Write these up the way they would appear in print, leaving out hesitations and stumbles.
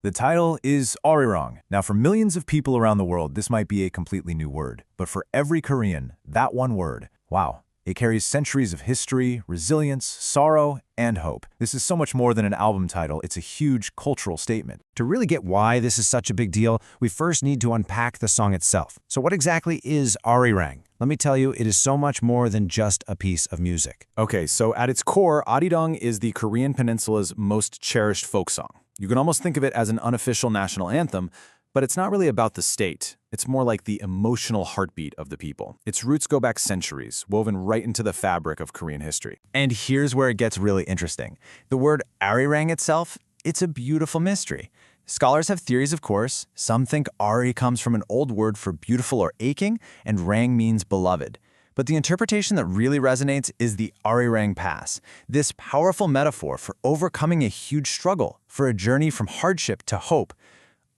The title is Arirang. Now, for millions of people around the world, this might be a completely new word. But for every Korean, that one word, wow, it carries centuries of history, resilience, sorrow, and hope. This is so much more than an album title. It's a huge cultural statement. To really get why this is such a big deal, we first need to unpack the song itself. So what exactly is Arirang? Let me tell you, it is so much more than just a piece of music. Okay, so at its core, Arirang is the Korean peninsula's most cherished folk song. You can almost think of it as an unofficial national anthem, but it's not really about the state. It's more like the emotional heartbeat of the people. Its roots go back centuries, woven right into the fabric of Korean history. And here's where it gets really interesting. The word Arirang itself, it's a beautiful mystery. Scholars have theories, of course. Some think Ari comes from an old word for beautiful or aching, and Rang means beloved. But the interpretation that really resonates is the Arirang Pass, this powerful metaphor for overcoming a huge struggle, for a journey from hardship to hope.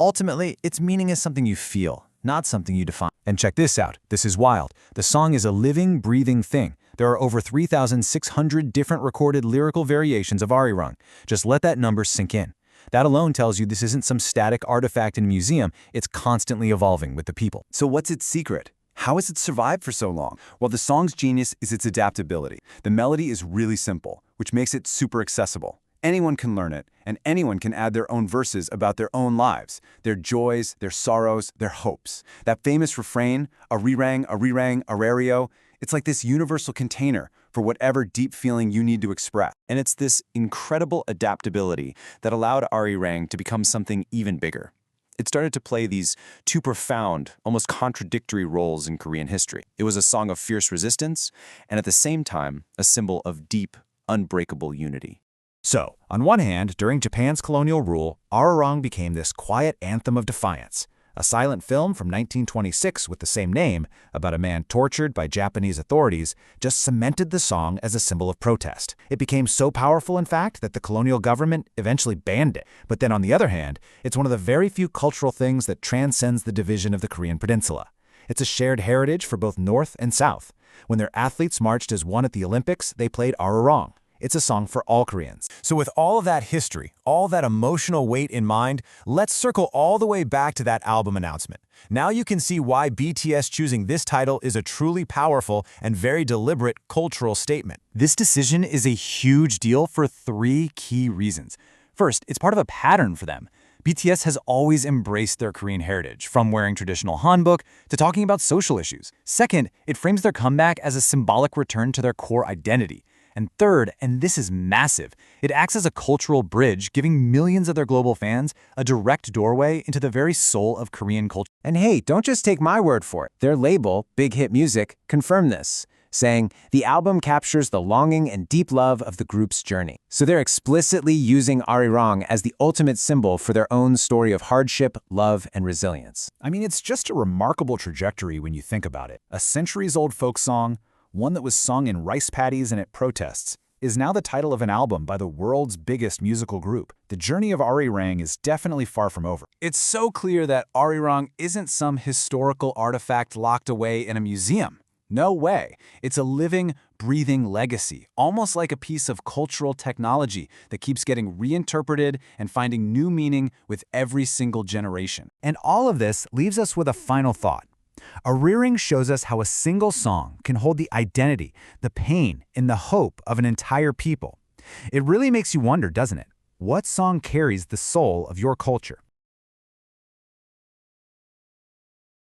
Ultimately, its meaning is something you feel, not something you define. And check this out. This is wild. The song is a living, breathing thing. There are over 3,600 different recorded lyrical variations of Arirang. Just let that number sink in. That alone tells you this isn't some static artifact in a museum. It's constantly evolving with the people. So what's its secret? How has it survived for so long? Well, the song's genius is its adaptability. The melody is really simple, which makes it super accessible. Anyone can learn it, and anyone can add their own verses about their own lives, their joys, their sorrows, their hopes. That famous refrain, Arirang, Arario, it's like this universal container for whatever deep feeling you need to express. And it's this incredible adaptability that allowed Arirang to become something even bigger. It started to play these two profound, almost contradictory roles in Korean history. It was a song of fierce resistance, and at the same time, a symbol of deep, unbreakable unity. So, on one hand, during Japan's colonial rule, Arirang became this quiet anthem of defiance. A silent film from 1926 with the same name, about a man tortured by Japanese authorities, just cemented the song as a symbol of protest. It became so powerful, in fact, that the colonial government eventually banned it. But then on the other hand, it's one of the very few cultural things that transcends the division of the Korean peninsula. It's a shared heritage for both North and South. When their athletes marched as one at the Olympics, they played Arirang. It's a song for all Koreans. So with all of that history, all that emotional weight in mind, let's circle all the way back to that album announcement. Now you can see why BTS choosing this title is a truly powerful and very deliberate cultural statement. This decision is a huge deal for three key reasons. First, it's part of a pattern for them. BTS has always embraced their Korean heritage, from wearing traditional hanbok to talking about social issues. Second, it frames their comeback as a symbolic return to their core identity. And third, and this is massive, it acts as a cultural bridge, giving millions of their global fans a direct doorway into the very soul of Korean culture. And hey, don't just take my word for it. Their label, BigHit Music, confirmed this, saying the album captures the longing and deep love of the group's journey. So they're explicitly using Arirang as the ultimate symbol for their own story of hardship, love, and resilience. I mean, it's just a remarkable trajectory when you think about it. A centuries-old folk song, one that was sung in rice paddies and at protests, is now the title of an album by the world's biggest musical group. The journey of Arirang is definitely far from over. It's so clear that Arirang isn't some historical artifact locked away in a museum. No way. It's a living, breathing legacy, almost like a piece of cultural technology that keeps getting reinterpreted and finding new meaning with every single generation. And all of this leaves us with a final thought. Arirang shows us how a single song can hold the identity, the pain, and the hope of an entire people. It really makes you wonder, doesn't it? What song carries the soul of your culture?